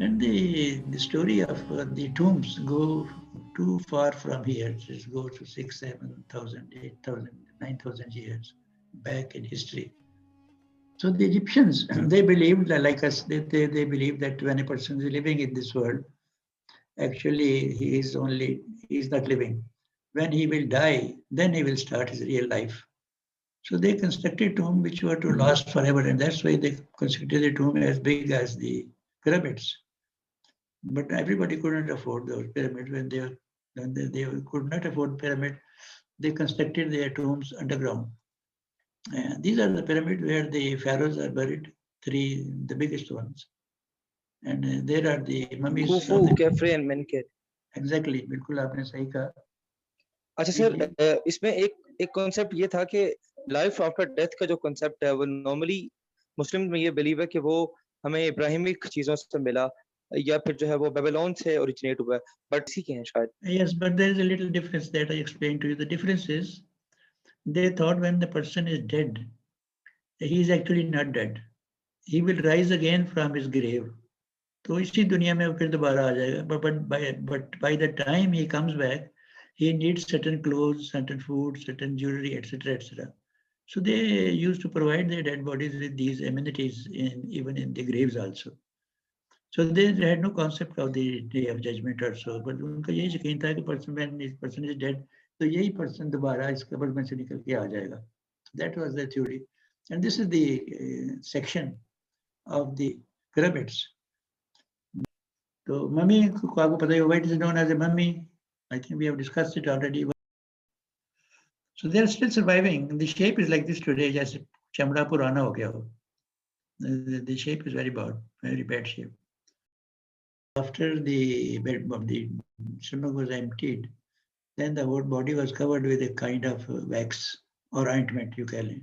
And the story of the tombs go too far from here. Just go to 6, 7,000, 8,000, 9,000 years back in history. So the Egyptians, they believed, like us, they believed that when a person is living in this world, actually he is not living. When he will die, then he will start his real life. So they constructed tomb which were to last forever, and that's why they constructed the tomb as big as the pyramids. But everybody couldn't afford those pyramids when they could not afford pyramid. They constructed their tombs underground. These are the pyramids where the pharaohs are buried, the biggest ones. And there are the mummies. Khufu, Khafre and Menkaure. Exactly, बिल्कुल आपने सही कहा. अच्छा sir, इसमें एक concept ये था कि लाइफ आफ्टर डेथ का जो कॉन्सेप्ट है वो नॉर्मली मुस्लिम में ये बिलीव है कि वो हमें इब्राहिमिक चीजों से मिला या फिर जो है वो बेबीलोन से ओरिजिनेट हुआ है, बट इसी के हैं शायद. Yes, but there is a little difference that I explained to you. The difference is they thought when the person is dead, he is actually not dead. He will rise again from his grave. तो इसी दुनिया में फिर दोबारा आ जाएगा. But by the time he comes back, he needs certain clothes, certain food, certain jewelry, etc., etc. So they used to provide their dead bodies with these amenities even in the graves also. So they had no concept of the day of judgment or so. But उनका यही यकीन था कि when this person is dead, तो यही person दोबारा इस कब्र में से निकल के आ जाएगा. So that was the theory. And this is the section of the pyramids. So mummy को आपको पता है, what is known as a mummy? I think we have discussed it already. So they are still surviving. The shape is like this today, जैसे चमड़ा पुराना हो गया हो. The shape is very bad shape. After the stomach was emptied, then the whole body was covered with a kind of wax or ointment, you call it.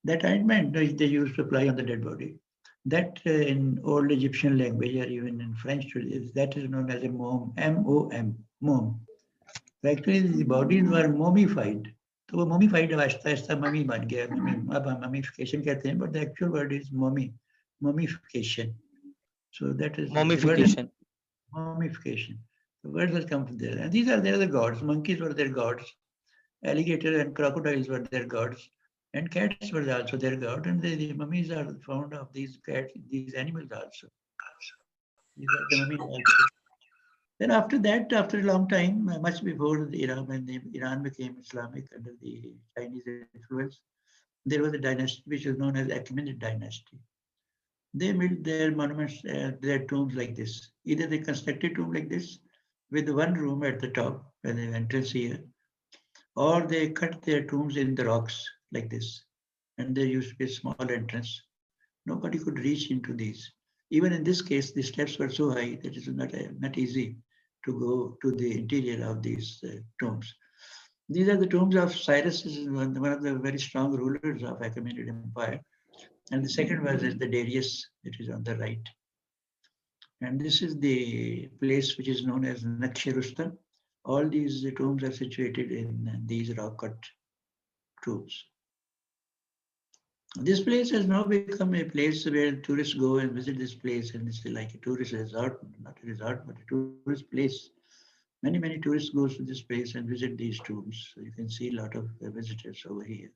That ointment they used to apply on the dead body. That in old Egyptian language or even in French, that is known as a mom, M-O-M, mom. So actually, the bodies were mummified. So mummified आहिस्ता mummy बन गया. अब हम mummification कहते हैं, but the actual word is mummification. So that is mummification. Mummification. The words that come from there. And these are their gods. Monkeys were their gods. Alligators and crocodiles were their gods. And cats were also their god. And the mummies are found of these cats, these animals also. These are the mummies also. Then after that, after a long time, much before Iran, when Iran became Islamic under the Chinese influence, there was a dynasty which is known as Achaemenid dynasty. They built their monuments, their tombs like this. Either they constructed tomb like this with one room at the top, where the entrance here, or they cut their tombs in the rocks like this. And there used to be a small entrance. Nobody could reach into these. Even in this case, the steps were so high that it was not easy to go to the interior of these tombs. These are the tombs of Cyrus, one of the very strong rulers of Achaemenid Empire. And the second was the Darius, it is on the right. And this is the place which is known as Naksha-Rustam. All these tombs are situated in these rock-cut tombs. This place has now become a place where tourists go and visit this place, and it's like a tourist resort, not a resort, but a tourist place. Many tourists go to this place and visit these tombs. So you can see a lot of visitors over here.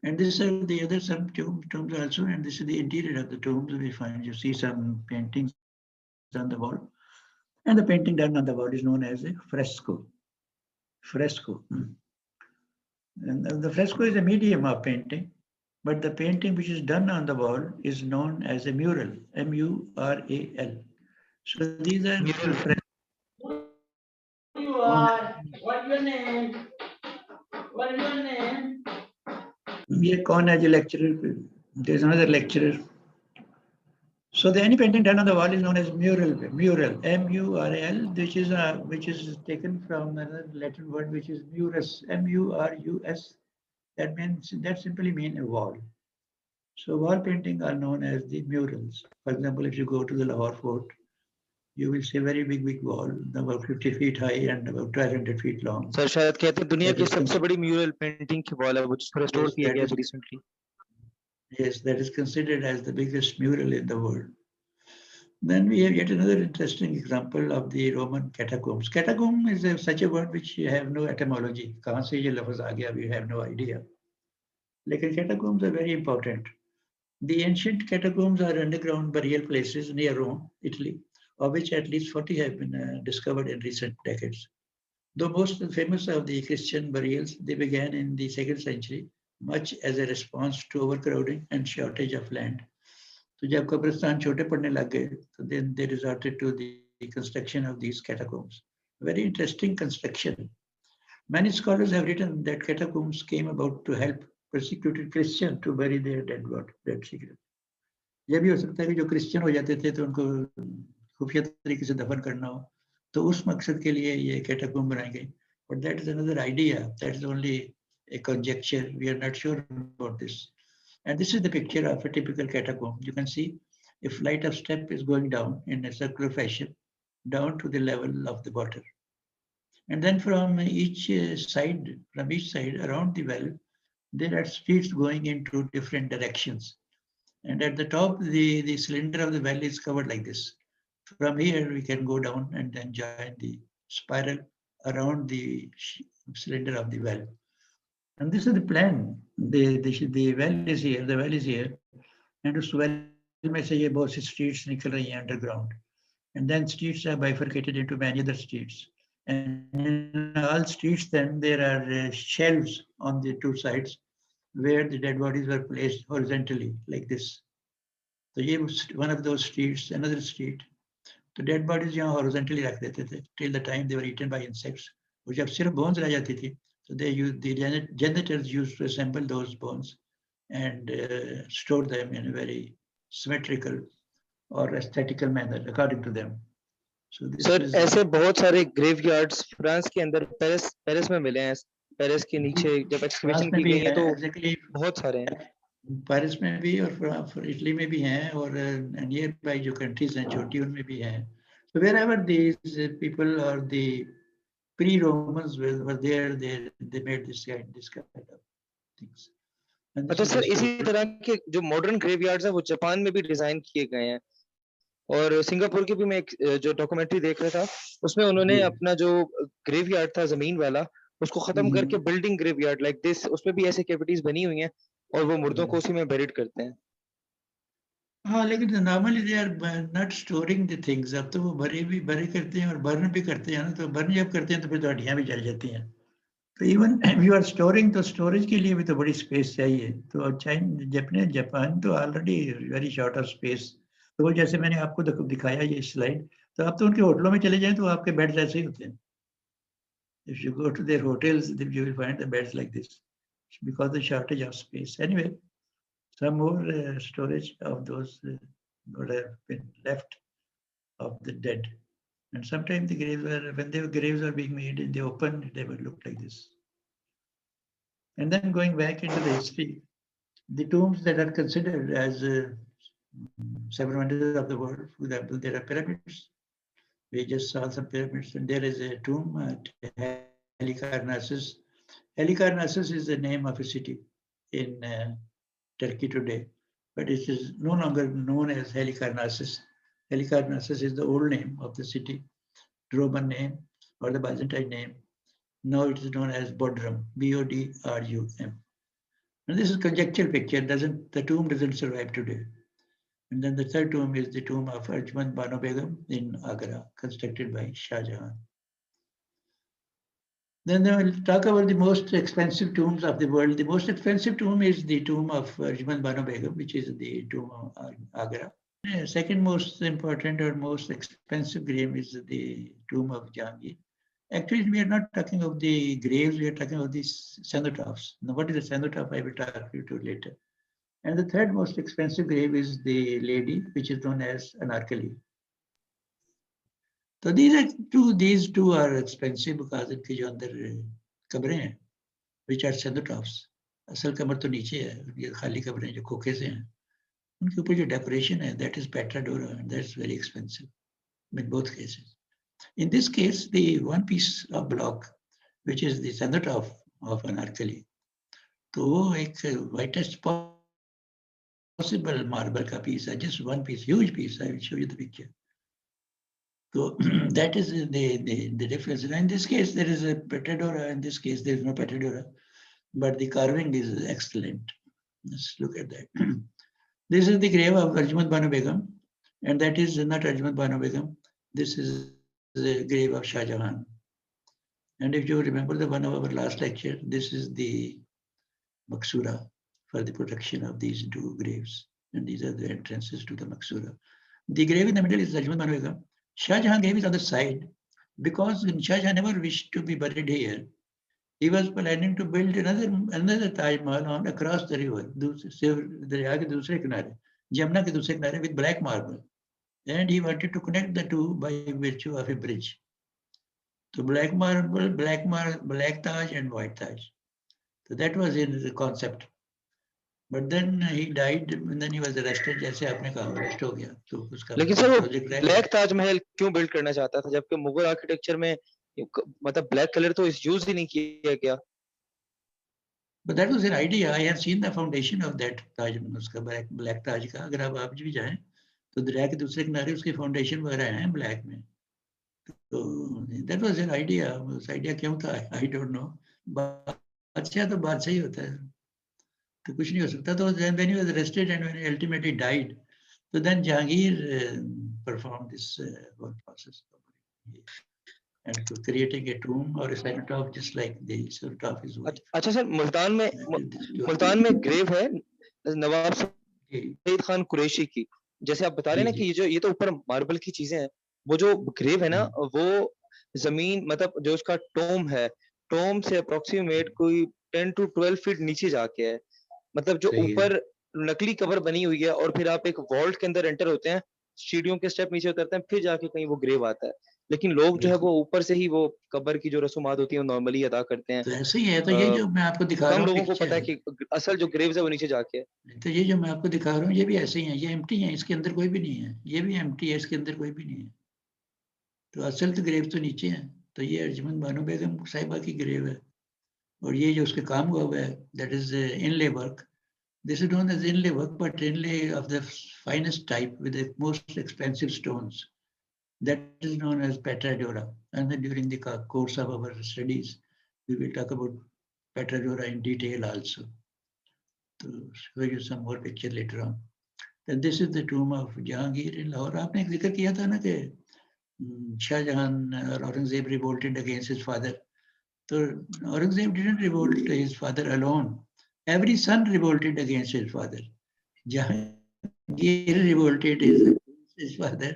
And these are the other some tombs also, and this is the interior of the tombs we find. You see some paintings on the wall, and the painting done on the wall is known as a fresco. Fresco. And the fresco is a medium of painting, but the painting which is done on the wall is known as a mural, M-U-R-A-L. So these are mural. Who you are? What's your name? What is your name? Here, Khan as a lecturer. There's another lecturer. So any painting done on the wall is known as mural, M-U-R-A-L, which is taken from another Latin word which is murus, M-U-R-U-S. That simply means a wall. So wall painting are known as the murals. For example, if you go to the Lahore Fort, you will see a very big wall, about 50 feet high and about 1,200 feet long. Sir शायद कहते हैं दुनिया की सबसे बड़ी mural painting की wall है वो जिसको रेस्टोर किया गया recently. Yes, that is considered as the biggest mural in the world. Then we have yet another interesting example of the Roman catacombs. Catacomb is such a word which you have no etymology. कहाँ से ये लफ्ज आ गया, we have no idea. लेकिन catacombs are very important. The ancient catacombs are underground burial places near Rome, Italy, of which at least 40 have been discovered in recent decades. Though most famous of the Christian burials, they began in the 2nd century, much as a response to overcrowding and shortage of land. तो जब कब्रिस्तान छोटे पड़ने लग गए, तो then they resorted to the construction of these catacombs. Very interesting construction. Many scholars have written that catacombs came about to help persecuted Christians to bury their dead secret. यह भी हो सकता है कि जो क्रिश्चियन हो जाते थे तो उनको खुफिया तरीके से दफन करना हो, तो उस मकसद के लिए ये कैटाकोम्ब बनाई गई. But that is another idea. That is only a conjecture. We are not sure about this. And this is the picture of a typical catacomb. You can see a flight of step is going down in a circular fashion, down to the level of the water. And then from each side around the well, there are streets going into different directions. And at the top, the cylinder of the well is covered like this. From here, we can go down and then join the spiral around the cylinder of the well. And this is the plan. The well is here, the well is here. And उस well में से ये बहुत सी streets निकल रही हैं underground. And then streets are bifurcated into many other streets. And in all streets then there are shelves on the two sides where the dead bodies were placed horizontally like this. So ये one of those streets, another street. तो dead bodies यहाँ horizontally रख देते थे till the time they were eaten by insects. और जब सिर्फ bones रह जाती थी, so they used, the janitors used to assemble those bones and store them in a very symmetrical or aesthetical manner according to them. So this sir is ऐसे बहुत सारे graveyards France के अंदर पेरिस में मिले हैं. पेरिस के नीचे जब एक्सकवेशन की गई है तो exactly बहुत सारे हैं. पेरिस में भी और इटली में भी हैं और नियर बाय जो कंट्रीज हैं छोटी उनमें भी हैं. So wherever these people or the pre-Romans were there, they made this kind of things. And this अच्छा is सर, the इसी story. तरह के जो मॉडर्न ग्रेवयार्ड्स हैं वो जापान में भी डिजाइन किए गए हैं. और सिंगापुर की भी मैं एक जो डॉक्यूमेंट्री देख रहा था उसमें उन्होंने जी. अपना जो ग्रेवयार्ड था जमीन वाला उसको खत्म करके बिल्डिंग ग्रेवयार्ड लाइक दिस उसमें भी ऐसे कैविटीज बनी हुई हैं और वो मुर्दों को उसी में बेरिड करते हैं. हाँ, लेकिन normally they are not storing the things. अब तो वो भरे करते हैं और बर्न भी करते हैं ना, तो बर्न जब करते हैं तो फिर तो हड्डियां भी जल जाती हैं. तो इवन यू आर स्टोरिंग, तो स्टोरेज के लिए भी तो बड़ी स्पेस चाहिए. तो जापान तो already very short of space. तो वो जैसे मैंने आपको दिखाया ये स्लाइड, तो आप तो उनके होटलों में चले जाएं तो आपके बेड्स ऐसे ही होते हैं. If you go to their hotels you will find the beds like this because the shortage of space. Anyway, some more storage of those would have been left of the dead. And sometimes the graves were, when the graves are being made in the open, they would look like this. And then going back into the history, the tombs that are considered as 7 wonders of the world, for example, there are pyramids. We just saw some pyramids, and there is a tomb at Halicarnassus. Halicarnassus is the name of a city in Turkey today, but it is no longer known as Halicarnassus. Halicarnassus is the old name of the city, Roman name or the Byzantine name. Now it is known as Bodrum, B-O-D-R-U-M. And this is a conjectural picture. The tomb doesn't survive today. And then the third tomb is the tomb of Arjman Banu Begum in Agra, constructed by Shah Jahan. Then they will talk about the most expensive tombs of the world. The most expensive tomb is the tomb of Arjman Banu Begum, which is the tomb of Agra. The second most important or most expensive grave is the tomb of Jahangir. Actually, we are not talking of the graves, we are talking of the cenotaphs. Now, what is a cenotaph? I will talk to you later. And the third most expensive grave is the lady, which is known as Anarkali. So these two are expensive because इनके जो अंदर कब्रें हैं, which are cenotaphs. असल कब्र तो नीचे है, ये खाली कब्रें जो खोखे से हैं, उनके ऊपर जो decoration है, that is Petra Dora, and that's very expensive in both cases. In this case, the one piece of block, which is the cenotaph of Anarkali, तो वो एक whitest spot impossible marble ka piece hai, just one piece, huge piece. I will show you the picture. So that is the difference. And in this case, there is a petrodora. In this case, there is no petrodora, but the carving is excellent. Let's look at that. This is the grave of Arjumand Banu Begum, and that is not Arjumand Banu Begum. This is the grave of Shah Jahan. And if you remember the one of our last lecture, this is the Maksura for the protection of these two graves. And these are the entrances to the Maksura. The grave in the middle is Arjumand Banu Begum. Shah Jahan grave is on the side because Shah Jahan never wished to be buried here. He was planning to build another Taj Mahal on across the river, Darya ke dusre kinare, Jamna ke dusre kinare, with black marble. And he wanted to connect the two by virtue of a bridge. So black marble, black Taj and white Taj. So that was in the concept. But then he died and then he was arrested, जैसे आपने कहा, arrest हो गया. तो उसका लेकिन sir वो project रह गया. ब्लैक ताजमहल क्यों बिल्ड करना चाहता था जबकि मुगल आर्किटेक्चर में मतलब ब्लैक कलर तो यूज ही नहीं किया गया? But that was an idea. I have seen the foundation of that Taj, उसका black Taj का. अगर आप भी जाएं तो दरिया के दूसरे किनारे उसकी फाउंडेशन वगैरह हैं ब्लैक में. तो that was an idea. उस आइडिया क्यों था? I don't know. बादशाह तो बादशाह ही होता है, तो कुछ नहीं हो सकता. तो when he was arrested and when he ultimately died, so then Jahangir performed this whole process and creating a tomb or a cenotaph just like the cenotaph is. अच्छा सर, मुल्तान में ग्रेव है नवाब सईद खान कुरैशी की. जैसे आप बता रहे हैं ना कि ये तो ऊपर मार्बल की चीजें हैं, वो जो ग्रेव है ना वो जमीन मतलब जो उसका टोम है, टोम से अप्रोक्सीमेट कोई 10 to 12 फीट नीचे जाके है. मतलब जो ऊपर नकली कवर बनी हुई है और फिर आप एक वॉल्ट के अंदर एंटर होते हैं, सीढ़ियों के स्टेप नीचे उतरते हैं, फिर जाके कहीं वो ग्रेव आता है. लेकिन लोग जो है वो ऊपर से ही वो कब्र की जो रसूमात होती है नॉर्मली अदा करते हैं. तो ऐसे ही है. तो ये जो मैं आपको दिखा रहा हूँ, कम लोगों को पता है कि असल जो ग्रेव्स है वो नीचे जाके है. तो ये जो मैं आपको दिखा रहा हूँ ये भी ऐसे ही है. ये एम्प्टी है, इसके अंदर कोई भी नहीं है. ये भी एम्प्टी है, इसके अंदर कोई भी नहीं है. तो असल तो ग्रेव तो नीचे है. तो ये अर्जुमंद बानो बेगम साहिबा की ग्रेव है. और ये जो उसके काम हुआ है, that is inlay work. This is known as inlay work, but inlay of the finest type with the most expensive stones. That is known as Petra Dora. And then during the course of our studies, we will talk about Petra Dora in detail also. To show you some more picture later on. Then this is the tomb of Jahangir in Lahore. आपने एक जिक्र किया था ना कि Shahjahan or Aurangzeb revolted against his father. So Aurangzeb didn't revolt his father alone. Every son revolted against his father. Jahangir revolted his father,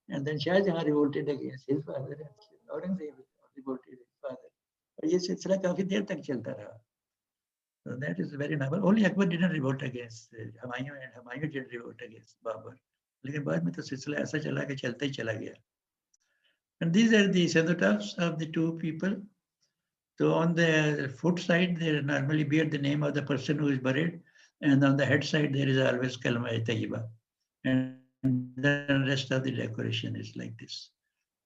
and then Shah Jahan revolted against his father, and Aurangzeb revolted his father. और ये सिलसिला काफी देर तक चलता रहा. So that is very noble. Only Akbar didn't revolt against Humayun, and Humayun didn't revolt against Babur. लेकिन बाद में तो सिलसिला ऐसा चला कि चलता ही चला गया. And these are the cenotaphs of the two people. So on the foot side, they normally bear the name of the person who is buried, and on the head side, there is always Kalma-e-Tayyiba. And the rest of the decoration is like this.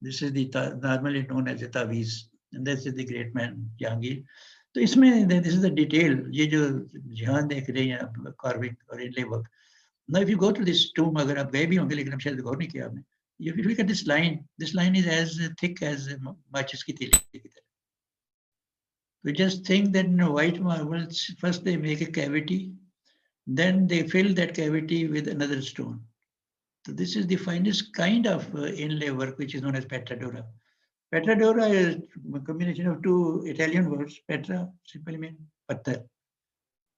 This is the normally known as a taviz, and this is the great man Jahangir. So इसमें this is the detail. ये जो जहाँ देख रहे हैं आप carving और inlay work. Now if you go to this tomb, अगर आप गए भी होंगे लेकिन अब शायद गौर नहीं किया आपने. If you look at this line is as thick as माचिस की तीली की तरह. We just think that white marbles, first they make a cavity, then they fill that cavity with another stone. So this is the finest kind of inlay work, which is known as Petra Dora. Petra Dora is a combination of two Italian words. Petra simply means patthar.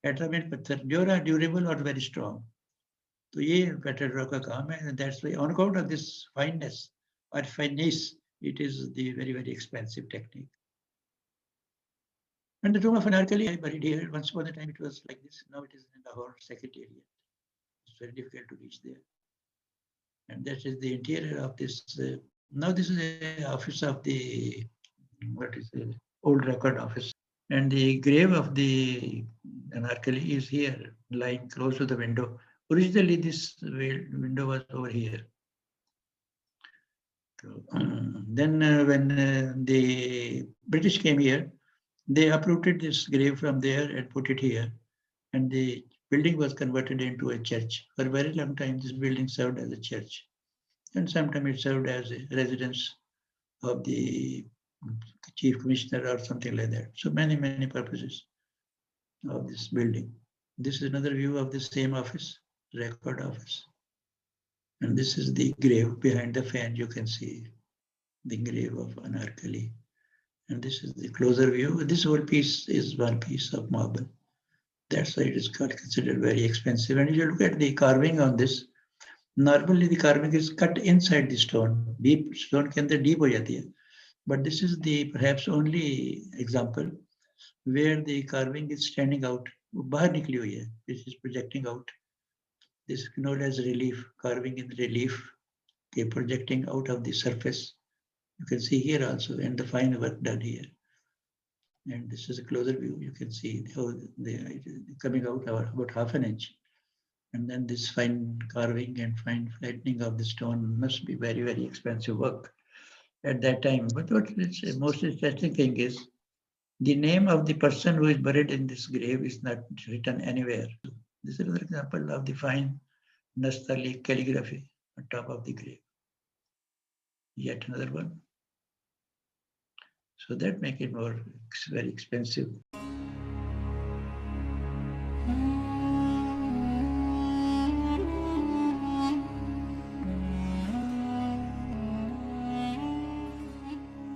Petra means patthar. Dora, durable or very strong. So ये Petra Dora का काम है, and that's why on account of this fineness or fineness, it is the very, very expensive technique. And the tomb of Anarkali, I buried here. Once upon a time it was like this. Now it is in Lahore Secretariat. It's very difficult to reach there. And that is the interior of this. Now this is the office of the, what is the old record office. And the grave of the Anarkali is here, lying close to the window. Originally this window was over here. So, then when the British came here, they uprooted this grave from there and put it here, and they building was converted into a church. For a very long time, this building served as a church. And sometimes it served as a residence of the chief commissioner or something like that. So many, many purposes of this building. This is another view of the same office, record office. And this is the grave behind the fan. You can see the grave of Anarkali. And this is the closer view. This whole piece is one piece of marble. That's why it is considered very expensive. And if you look at the carving on this, normally the carving is cut inside the stone. Deep stone के अंदर deep हो जाती है. But this is the perhaps only example where the carving is standing out. बाहर निकली हुई है. This is projecting out. This is known as relief, carving in relief, okay, projecting out of the surface. You can see here also, and the fine work done here. And this is a closer view. You can see how they are coming out about half an inch. And then this fine carving and fine flattening of the stone must be very, very expensive work at that time. But what is most interesting thing is the name of the person who is buried in this grave is not written anywhere. This is another example of the fine Nastali calligraphy on top of the grave. Yet another one. So that make it more very expensive.